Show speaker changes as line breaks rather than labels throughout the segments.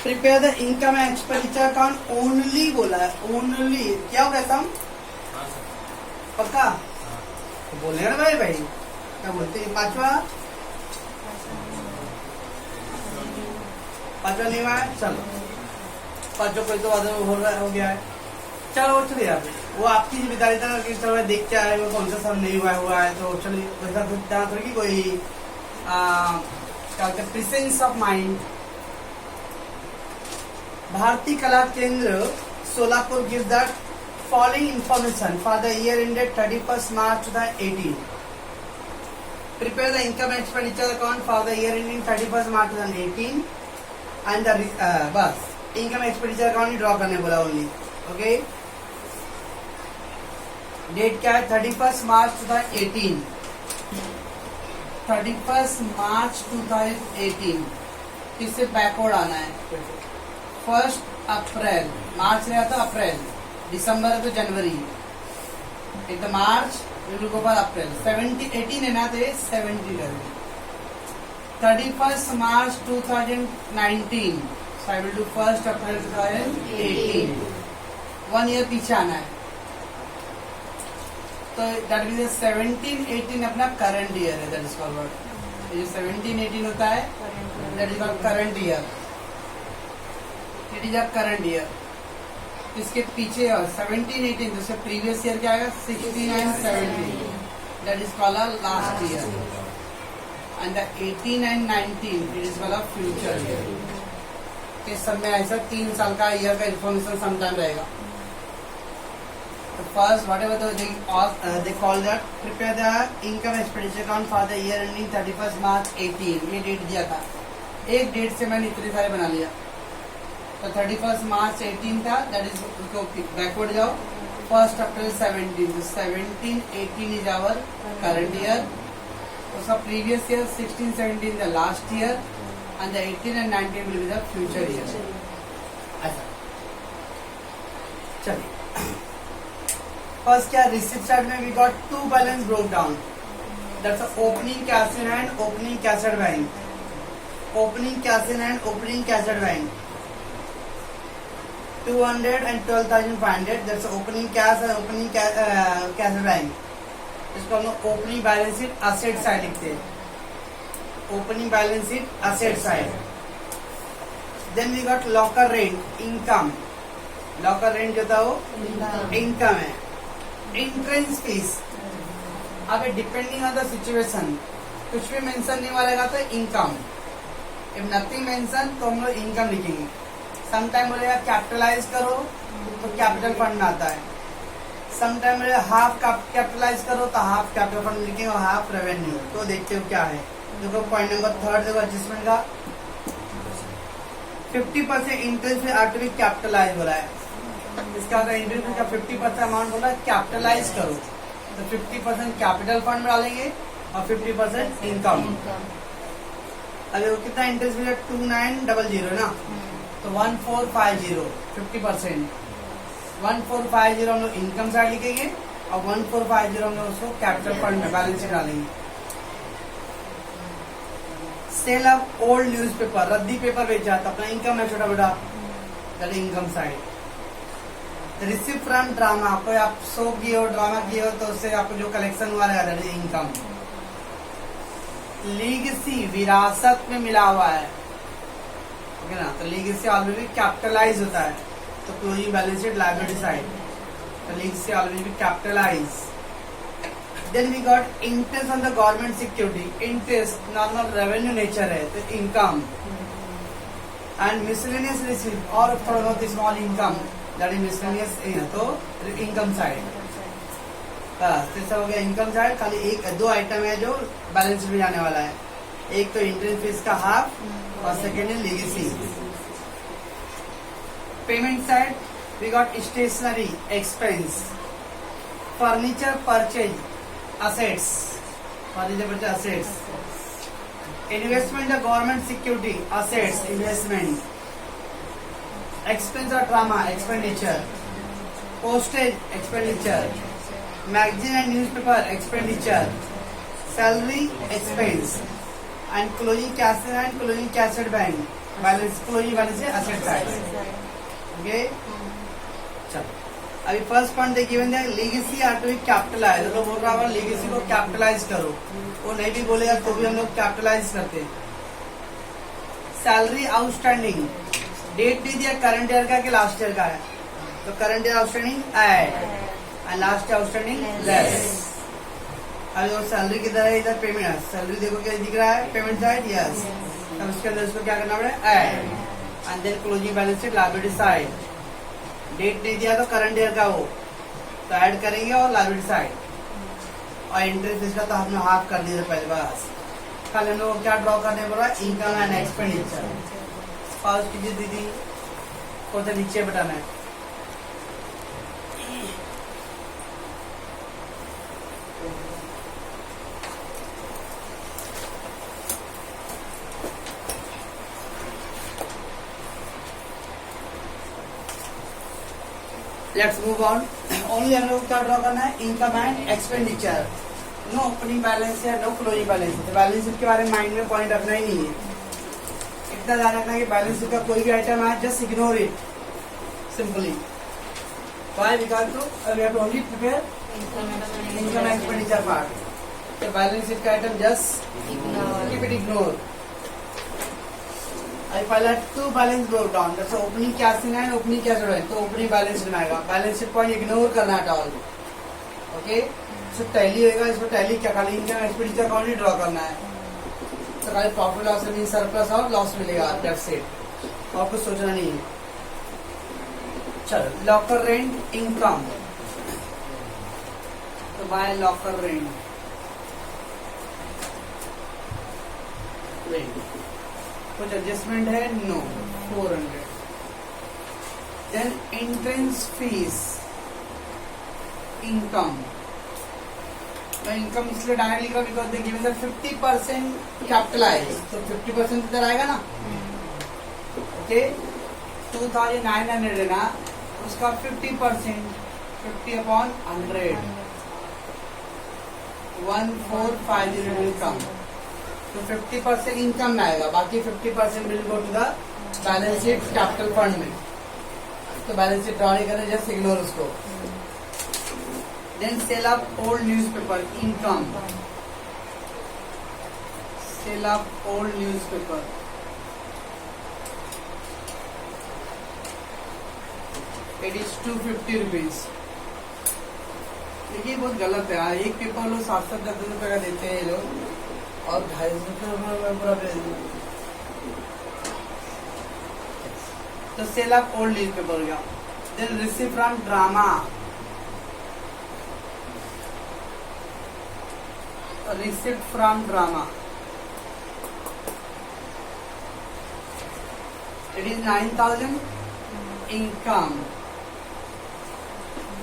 Prepare the income and expenditure account only बोला है, only क्या होगा सम पक्का तो बोले ना भाई भाई क्या बोलते हैं। पांचवा नहीं हुआ है, चलो पांचों कोई तो हो गया है, चलो चलिए यार वो आपकी जिम्मेदारी था कि चलो देख के आए वो कौन सा सब नहीं हुआ है तो चलिए वैसा ध्यान रखिए कोई क्या कहते हैं प्रेजेंस ऑफ माइंड। भारतीय कला केंद्र Solapur gives the following information for the year ended 31st March 2018। Prepare the income expenditure account for the year ending 31st March 2018 and the bus income expenditure account ही ड्रॉ करने बोला only. Okay date क्या है 31st March 2018, 31st March 2018 किससे backward आना है। 1 अप्रैल मार्च रहा था अप्रैल, दिसंबर है तो जनवरी, एक तो मार्च विल गो फॉर अप्रैल 18 है ना तो 70 कर 31st March 2019 so I will do 1st April 2018 1 year पीछे आना है तो दैट मीन्स 17-18 अपना करंट ईयर है, दैट इज कॉल्ड ये 17-18 होता है that is called current year, it is a current year. इसके पीछे और 17-18 जैसे प्रीवियस ईयर क्या आएगा 16-17 that is called a last year and the 18 and 19 it is called a future year. इस सब में ऐसा 3 साल का ईयर का इन्फॉर्मेशन समटाइम रहेगा। First, whatever they call that, prepare the income expenditure account for the year ending 31st March 18। ये date दिया था, एक डेट से मैंने इतने सारे बना लिया तो 31st March 18 था, दैट इज उसको बैकवर्ड जाओ 1st April 17 तो 17-18 इज आवर करंट ईयर, उसका previous year 16-17 the last year and the 18 and 19 will be the future year. ऐसा चलिए फर्स्ट क्या रिसिप्ट साइड में we got 2 balance broke down, that's opening cash in hand, opening cash at bank, opening cash in hand, opening cash at bank 200 and 12,500 that's opening cash and opening cash at bank. इसको हम लोग opening balance sheet asset side लिखते हैं, opening balance sheet asset side. Then we got locker rent income, locker rent जो था वो income है। Entrance fees अब डिपेंडिंग ऑन द सिचुएशन कुछ भी मेंशन नहीं मारेगा तो इनकम, इफ नथिंग मेंशन तो हम लोग इनकम लिखेंगे। समटाइम बोलेगा कैपिटलाइज करो तो कैपिटल फंड में आता है, समटाइम बोलेगा हाफ कैपिटलाइज करो तो हाफ कैपिटल फंड लिखेंगे और हाफ रेवेन्यू। तो देखते हो क्या है, देखो पॉइंट नंबर 3 देखो एडजस्टमेंट का 50% इंटरेस्ट में आर टू बी कैपिटलाइज हो रहा है, इसका अगर इंटरेस्ट का 50% अमाउंट बोला कैपिटलाइज करो तो 50% कैपिटल फंड में डालेंगे और 50% इनकम। अगर वो कितना इंटरेस्ट मिला 2900 ना तो 1450 50% 1450 हम लोग इनकम साइड लिखेंगे और 1450 हम लोग उसको कैपिटल फंड में बैलेंस शीट डालेंगे। सेल ऑफ ओल्ड न्यूज़पेपर, रद्दी पेपर बेचा तो अपना इनकम है छोटा बेटा, that income side. Receive from drama, कोई आप शो किए हो ड्रामा किए हो तो उससे आपको जो कलेक्शन हुआ रहेगा दैट इज इनकम। लीगेसी विरासत में मिला हुआ है, ओके ना, तो लीगेसी ऑलरेडी कैपिटलाइज होता है तो closing balance sheet liability side, तो legacy already capitalise. Then we got interest on the government security, interest normal revenue nature है तो इनकम एंड मिसलेनियस रिसीव और थोड़ा बहुत small income that is miscellaneous तो इनकम साइड। बस हो गया इनकम साइड। खाली एक 2 आइटम है जो बैलेंस में जाने वाला है, एक तो इंटरेस्ट फीस का हाफ और सेकेंड है legacy. Payment side we got stationery expense, furniture purchase assets, furniture purchase assets, investment of government security assets, investment, expense of drama expenditure, postage expenditure, magazine and newspaper expenditure, salary expense, and closing cash and closing cash at bank balance closing balance sheet asset side. Okay, चलो अभी first point देखिए, legacy are to be capitalise. तो बोल रहा होगा legacy को capitalise करो, वो नहीं भी बोलेगा तो भी हम लोग कैपिटलाइज करते हैं। सैलरी आउटस्टैंडिंग, डेट दे दिया करंट ईयर का कि लास्ट ईयर का है, तो current year outstanding add and last year outstanding less. अभी वो सैलरी किधर है, इधर पेमेंट है, सैलरी देखो क्या दिख रहा है, पेमेंट साइड, यस। अब उसके अंदर उसको क्या करना पड़ेगा, add and then closing balance sheet liability side. Date नहीं दिया तो करंट ईयर का वो, तो ऐड करेंगे और लायबिलिटी साइड। और इंटरेस्ट इसका तो हमने हाफ कर दिया पहले, बस कल हम लोग क्या ड्रॉ करने बोला, इनकम एंड एक्सपेंडिचर। पास कीजिए दीदी, को तो नीचे बताना है। Let's move on. ओनली हम लोग क्या ड्रॉ करना है, income and expenditure. No opening balance है, नो क्लोजिंग बैलेंस है। तो बैलेंस शीट के बारे में माइंड में पॉइंट रखना ही नहीं है, इतना ध्यान रखना है कि बैलेंस शीट का कोई भी आइटम है just ignore it simply. Why because we have only prepare income and expenditure part. तो बैलेंस शीट का item just keep it ignore. I file at two balance broke down. That's opening cash in and opening cash out. तो opening balance sheet में आएगा, balance sheet point ignore करना है all. Okay, सो tally होगा, इसको tally क्या खाली income expenditure account ही ड्रॉ करना है। तो खाली प्रॉफिट लॉस मीन सरप्लस और लॉस मिलेगा, दैट्स इट, और कुछ सोचना नहीं है। चलो, लॉकर रेंट इनकम, तो बाय लॉकर रेंट कुछ एडजस्टमेंट है, no 400। Then entrance fees income, मैं इनकम इसलिए डायरेक्ट लिख रहा हूँ because they given that 50% capitalise, तो 50% इधर आएगा ना। ओके, 2900 है ना, उसका 50%, 50/100, 1450 will come। तो 50% इनकम में आएगा, बाकी 50% will go to the balance sheet capital fund में। तो बैलेंस शीट ड्रॉ नहीं करना, जस्ट इग्नोर उसको। Then sale of old newspaper income, sale of old newspaper, it is 250 rupees. देखिए बहुत गलत है, एक पेपर लोग 7-7 रुपए का देते हैं लोग, और 250 रुपये पूरा भेज दो। तो sale of old news paper हो गया। Then receive from drama, receipt from drama, it is 9000 income.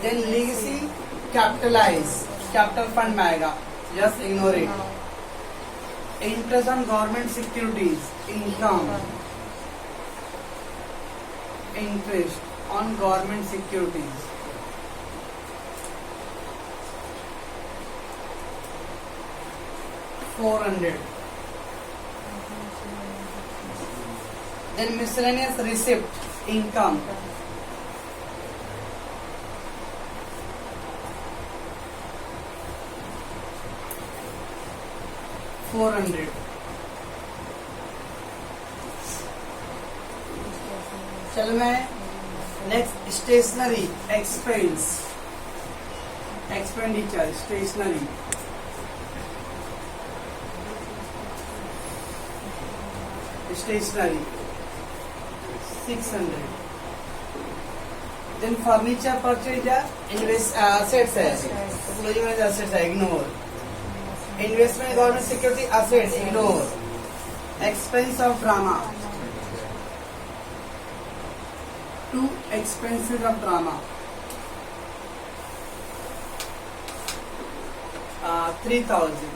Then legacy capitalise, capital fund में आएगा, just ignore it. Interest on government securities income, interest on government securities, $400। Then miscellaneous receipt income, $400। चलो मैं next stationery expense, expenditure stationery, stationery 600। Then furniture purchase invest assets है, closing में assets है, ignore. Investment government security assets, ignore. Expense of drama, 2 expenses of drama, 3000।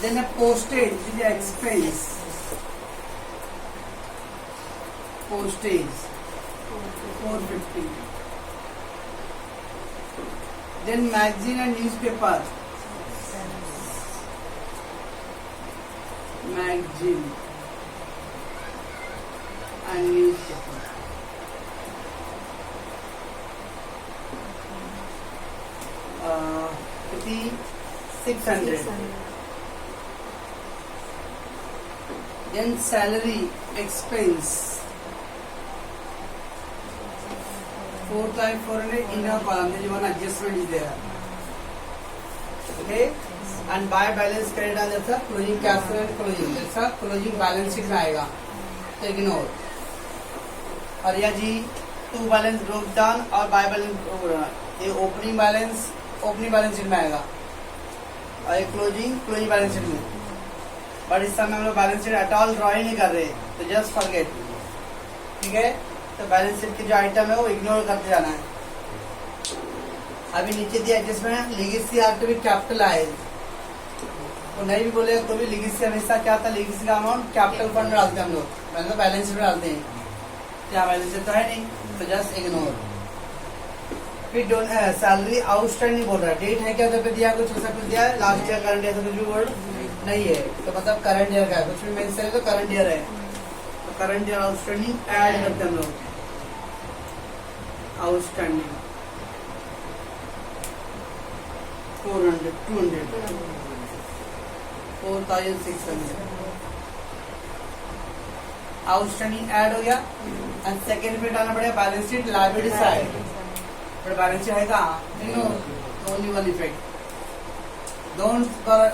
Then a postage is an expense, postage 450। Then magazine and newspaper, magazine and newspaper. कितनी 600। Then salary expense 4,400 in a column. There is one adjustment is there. Okay, and by balance credit आ जाता है closing cash flow and closing जैसा closing balance sheet में आएगा तो ignore. और या जी टू बैलेंस ब्रोक डाउन और बाय बैलेंस ये ओपनिंग बैलेंस शीट में आएगा और ये क्लोजिंग बैलेंस शीट में। बट इस समय हम लोग balance sheet at all draw ही नहीं कर रहे, तो जस्ट फॉरगेट। ठीक है, तो बैलेंस शीट की जो आइटम है वो इग्नोर करते जाना है। अभी नीचे दिया adjustment legacy are to be capitalise, वो नहीं भी बोले तो भी लीगेसी हमेशा क्या था, लीगेसी का अमाउंट कैपिटल फंड में डालते हैं हम लोग, मतलब बैलेंस शीट में डालते हैं। क्या बैलेंस शीट तो है नहीं, तो जस्ट इग्नोर। फिर सैलरी आउटस्टैंडिंग बोल रहा है, डेट है क्या उधर पे दिया, कुछ ऐसा कुछ दिया है, लास्ट ईयर करंट ईयर कुछ भी वर्ड नहीं है, तो मतलब करंट ईयर का है, कुछ भी मेंशन है तो करंट ईयर है, तो करंट ईयर आउटस्टैंडिंग ऐड करते हैं हम लोग। आउटस्टैंडिंग 400 200 4,600 आउटस्टैंडिंग ऐड हो गया। एंड सेकेंड में डालना पड़ेगा balance sheet liability side, but balance sheet है कहाँ, only one effect. Don't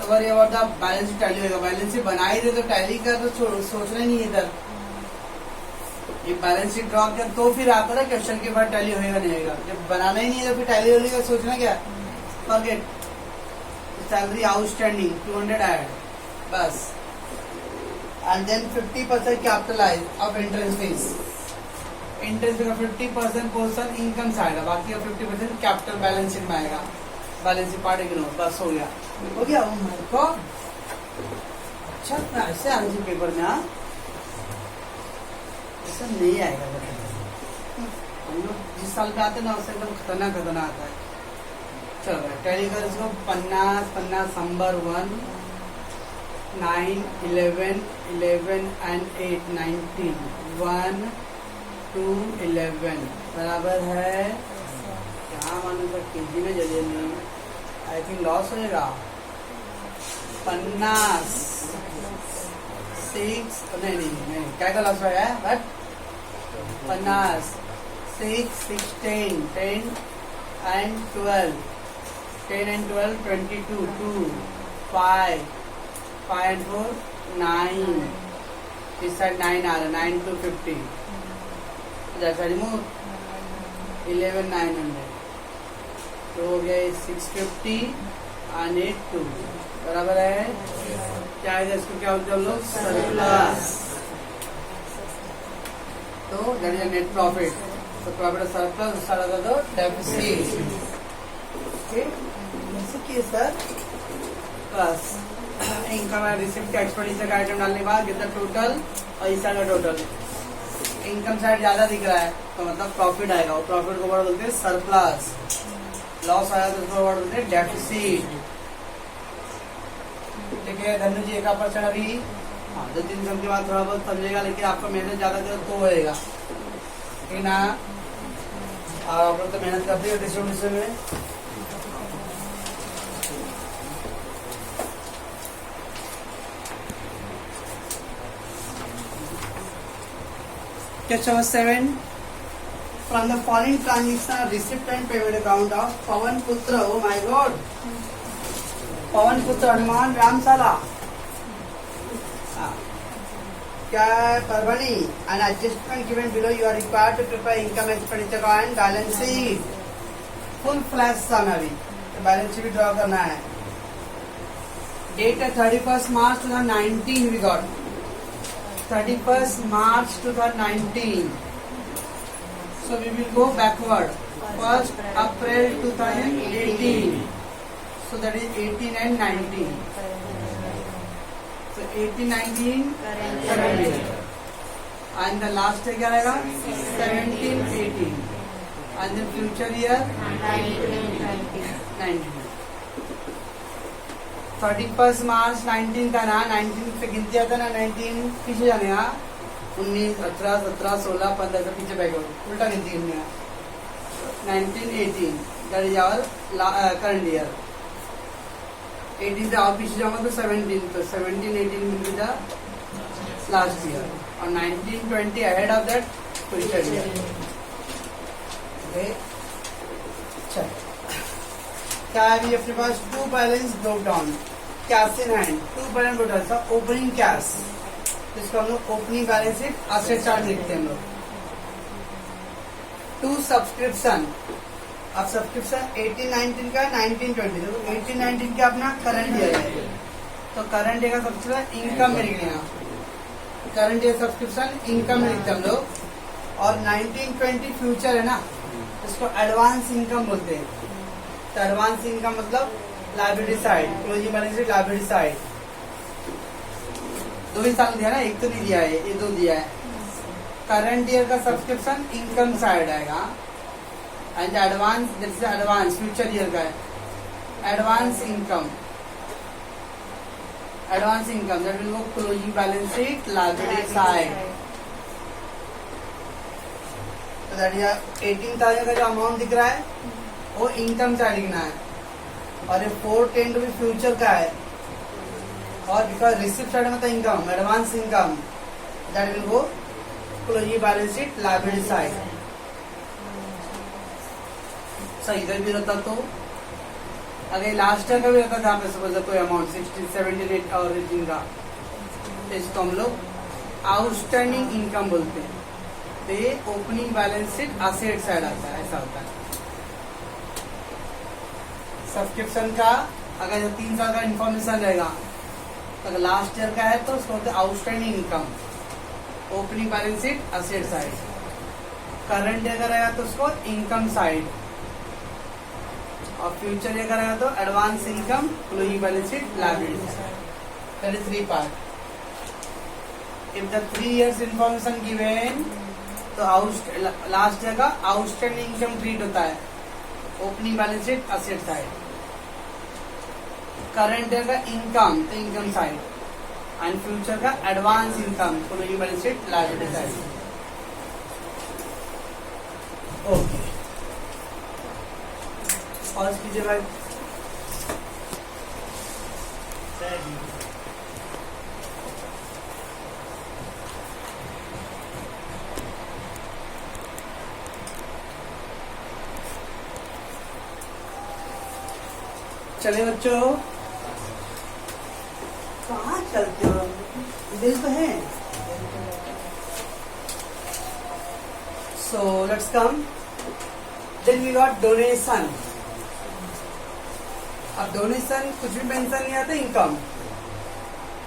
worry about the balance sheet, tally होगा, बैलेंस शीट बना ही दे तो टैली का तो सोचना ही नहीं है इधर। ये बैलेंस शीट ड्रॉ कर तो फिर आता है क्वेश्चन के बाद टैली होएगा नहीं होगा, जब बनाना ही नहीं है तो फिर टैली होने का सोचना क्या, फॉरगेट। सैलरी आउटस्टैंडिंग 200 ऐड बस। And then 50% capitalise of interest fees, interest का 50% पोर्शन इनकम से आएगा, बाकी का 50% कैपिटल बैलेंस शीट में आएगा। बैलेंस शीट पार्ट इग्नोर, बस हो गया। ओ माय गॉड, अच्छा ऐसे आना चाहिए पेपर में। हाँ, ऐसा नहीं आएगा हम लोग जिस साल पे आते हैं ना उससे एकदम खतरनाक आता है। चलो टैली कर इसको 50 नंबर 1 9 11 एंड 8 19 1 2 11 बराबर है क्या मानू सर, केजी में जल्दी नहीं, आई थिंक लॉस होएगा। 50 6 नहीं क्या लॉस होगा, बट 50 6 16 10 एंड 12 10 and 12 22 2 5 and 4 9, इस साइड 9 आ रहा है, 9 to 50 जैसा रिमूव 11 900 तो हो गया 650 and 8 2 बराबर है क्या है, इसको क्या बोलते हैं हम लोग, सरप्लस। तो दैट इज नेट प्रॉफिट, तो प्रॉफिट सरप्लस सारा दो deficit. Sir plus income and receipt expenditure का आइटम डालने के बाद कितना टोटल और इस साइड का टोटल, इनकम साइड ज्यादा दिख रहा है तो मतलब प्रॉफिट आएगा, और प्रॉफिट को वर्ड बोलते हैं सरप्लस। लॉस आया तो उसको वर्ड बोलते हैं डेफिसिट। ठीक है धनु जी, 1% अभी हाँ 2-3 साल के बाद थोड़ा बहुत समझेगा, लेकिन आपका मेहनत ज्यादा कर तो होएगा, ठीक है ना। आप लोग तो मेहनत करते हो डिस्ट्रीब्यूशन में। Question number 7. From the following transaction, receipt and payment account of Pawan Putra. Oh my God. Pawan Putra, Hanuman Ramsala. क्या Parbhani? An adjustment given below. You are required to prepare income expenditure and balance sheet. Full flash sum अभी. तो balance sheet भी draw करना है. Date 31st March 2019 we got. 31st March 2019. So we will go backward. 1st April 2018. So that is 18 and 19. So 18, 19 current year. And the last year क्या रहेगा? 17, 18. And the future year 19. 31 मार्च 19 का ना, 19 पे गिनती आता ना, 19 पीछे जाने का, 19, 18, 17, 16, 15 से पीछे बैठ उल्टा गिनती गिनने का, 19, 18 that is our current year. 18 से और पीछे जाऊंगा तो 17, तो 17, 18 will be the last year, और 19, 20 ahead of that future year. Okay, चल क्या है अभी अपने पास? To balance broke down, cash in hand, to balance broke down, opening cash, इसको हम लोग opening balance sheet asset chart लिखते हैं हम लोग। टू सब्सक्रिप्शन, अब सब्सक्रिप्शन 18-19 का, 19-20, तो 18-19 का अपना करंट ईयर है, तो करंट ईयर का सब्सक्रिप्शन इनकम में लिखने का, करंट ईयर सब्सक्रिप्शन इनकम में लिखते हैं हम लोग। और 19-20 फ्यूचर है ना, इसको एडवांस इनकम बोलते हैं। तो एडवांस इनकम मतलब liability side, closing balance sheet liability side. 2 ही साल दिया ना, एक तो नहीं दिया है, ये 2 दिया है। करंट ईयर का सब्सक्रिप्शन इनकम साइड आएगा, एंड एडवांस जैसे एडवांस फ्यूचर ईयर का है advance income, advance income that will go closing balance sheet liability side. तो दैट इज 18,000 का जो अमाउंट दिख रहा है वो इनकम साइड लिखना है, और ये 410 भी फ्यूचर का है, और बिकॉज रिसिप्ट साइड मतलब income, advance income that will go closing balance sheet liability side. सही इधर भी रहता तो अगर लास्ट ईयर का भी रहता था, सपोज कोई अमाउंट 16, 17 और 18 का, तो इसको हम लोग आउटस्टैंडिंग इनकम बोलते हैं। तो ये opening balance sheet asset side आता है, ऐसा होता है। सब्सक्रिप्शन का अगर जो 3 साल का इन्फॉर्मेशन रहेगा, तो अगर लास्ट ईयर का है तो उसको बोलते हैं outstanding income, opening balance sheet asset side. Current year का रहेगा तो उसको इनकम साइड, और फ्यूचर ईयर का रहेगा तो advance income, closing balance sheet liability side. That is 3 part. If the 3 years information given, तो लास्ट ईयर का आउटस्टैंडिंग इनकम ट्रीट होता है, opening balance sheet asset side. Current year का income तो इनकम साइड, एंड फ्यूचर का advance income, closing balance sheet liability side. Okay, और कीजिए भाई। चले बच्चों, कहाँ चलते हो? दिल तो है। So let's come, then we got donation. अब डोनेशन कुछ भी मेंशन नहीं आता इनकम,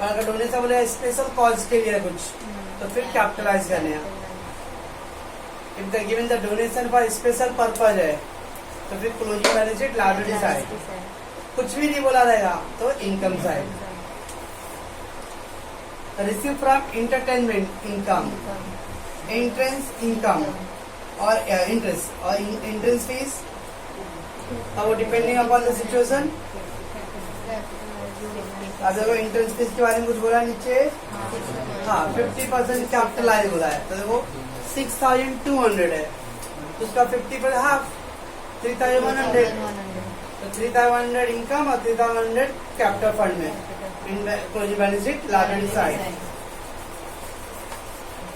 और अगर डोनेशन बोले स्पेशल कॉज के लिए कुछ, तो फिर कैपिटलाइज करने हैं। If the given the donation for special purpose है, तो फिर closing balance sheet liability side. कुछ भी नहीं बोला रहेगा तो income side. Receive from entertainment income, entrance income और इंटरेस्ट, और एंट्रेंस फीस, वो डिपेंडिंग अपॉन द सिचुएशन। अब देखो इंट्रेंस फीस के बारे में कुछ बोला नीचे, हाँ 50% कैपिटलाइज बोला है, तो देखो 6,200 है, तो उसका 50% हाफ 3,100, तो 3,100 इनकम और 3,100 कैपिटल फंड में, closing balance sheet liability side.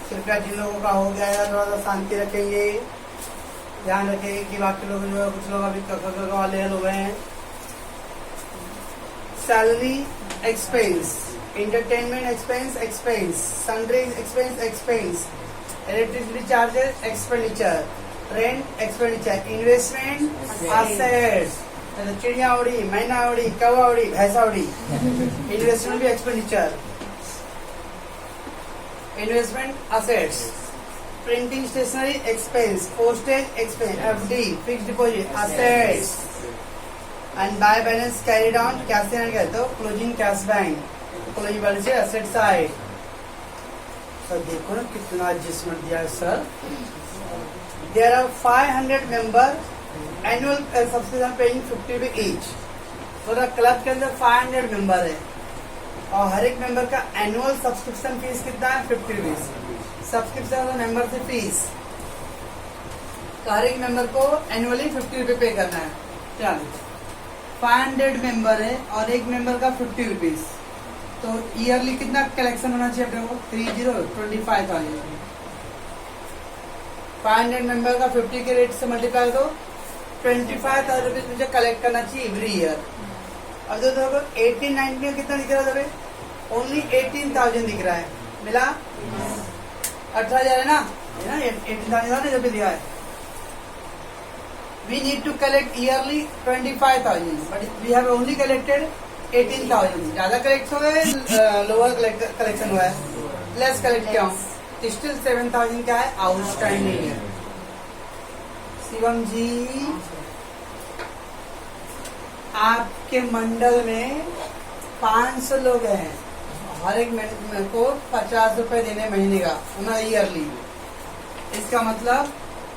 कृपया जिन लोगों का हो गया है थोड़ा सा शांति रखेंगे, ध्यान रखेंगे कि बाकी लोग जो है, कुछ लोग अभी कक वाले लोग हैं। Salary expense, entertainment expense expense, sundry expense expense, electricity charges expenditure, rent expenditure, investment assets, चिड़िया उड़ी, मैना उड़ी, कौवा उड़ी, भैंसा उड़ी, इन्वेस्टमेंट भी expenditure, investment assets, printing stationery expense, postage expense, FD fixed deposit assets, and by balance carried on cash in hand, तो closing cash bank, closing balance asset side. Sir देखो ना कितना एडजस्टमेंट दिया है sir. There are 500 member, annual subscription paying 50 rupees each, पूरा club के अंदर 500 member है और हर एक मेंबर का एनुअल सब्सक्रिप्शन फीस कितना है 50 रुपीज। सब्सक्रिप्शन और मेंबरशिप फीस तो हर एक मेंबर को एनुअली 50 रुपये पे करना है। चलो 500 मेंबर है और एक मेंबर का 50 रुपीज, तो ईयरली कितना कलेक्शन होना चाहिए अपने को 25,000। 500 मेंबर का 50 के रेट से मल्टीप्लाई तो 25,000 रुपीज मुझे कलेक्ट करना चाहिए एवरी ईयर। अब देखो 18-19 में कितना दिख रहा है? ओनली 18,000 दिख रहा है। मिला 18,000 है ना, 18,000 जब भी दिया है। We need to collect yearly 25,000, but we have only collected 18,000. ज्यादा कलेक्ट हुआ है, लोअर कलेक्शन हुआ है, लेस कलेक्ट किया हूँ, स्टिल 7,000 क्या है आउटस्टैंडिंग है। शिवम जी आपके मंडल में 500 लोग हैं, हर एक मेंबर को 50 रुपए देने महीने का ना ईयरली। इसका मतलब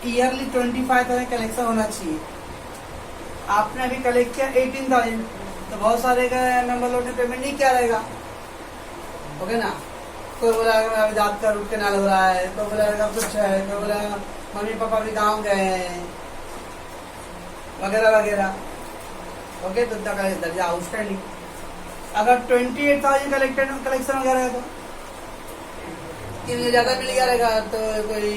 ईयरली 25,000 कलेक्शन होना चाहिए। आपने अभी कलेक्ट किया 18,000, तो बहुत सारे मेंबर लोग ने पेमेंट नहीं किया रहेगा, ओके ना। कोई बोला अभी दांत का रूट कैनाल हो रहा है, कोई बोला कुछ है, कोई बोला मम्मी पापा भी गाँव गए हैं वगैरह वगैरह, ओके। तो दर्जा आउटस्टैंडिंग। अगर 28,000 कलेक्शन वगैरह है तो कि मुझे ज्यादा मिल गया रहेगा, तो कोई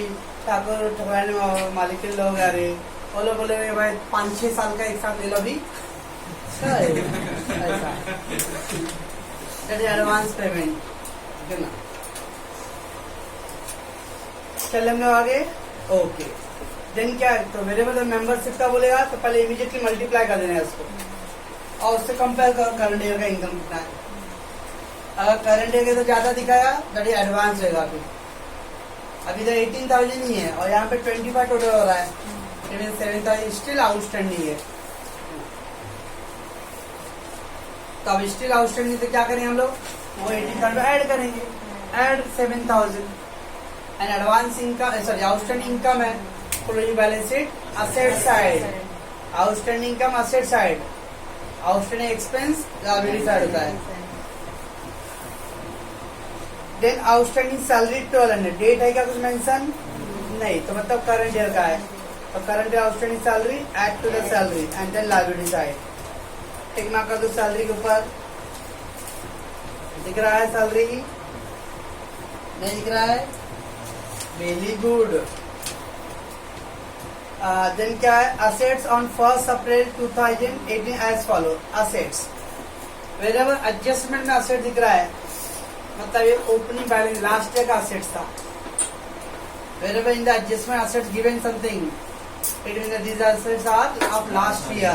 ठाकुर ठकुराइन और मालिक के लोग आ रहे, वो लोग बोले भाई 5-6 साल का एक साथ ले लो भी, ऐसा एडवांस पेमेंट देना। चलेंगे आगे, ओके। देन क्या है, तो मेरे मतलब मेंबरशिप का बोलेगा तो पहले इमीडिएटली मल्टीप्लाई कर देना है उसको और उससे कंपेयर करो करंट ईयर का इनकम कितना है। अगर करंट ईयर के तो ज्यादा दिखाया दैट एडवांस रहेगा। अभी तो 18,000 ही है और यहाँ पे 25 टोटल हो रहा है, 7,000 स्टिल आउटस्टैंडिंग है। तो अब स्टिल आउटस्टैंडिंग तो क्या करेंगे हम लोग, वो 18,000 ऐड करेंगे, add 7,000 and advance income, sorry outstanding income है, closing balance sheet asset side, outstanding income asset side, outstanding expense liability side होता है। देन आउटस्टैंडिंग सैलरी 1200, डेट है क्या कुछ मेंशन नहीं, तो मतलब करंट ईयर का है, तो current year outstanding salary add to the salary and then liability side. Tick mark कर दो सैलरी के ऊपर, दिख रहा है सैलरी, नहीं दिख रहा है, वेरी गुड। देन क्या है, assets on 1 April 2018 as follow. Assets wherever adjustment में असेट दिख रहा है, मतलब ये ओपनिंग बैलेंस लास्ट ईयर का असेट्स था। Wherever in the adjustment assets given something, it means that these assets are of last year.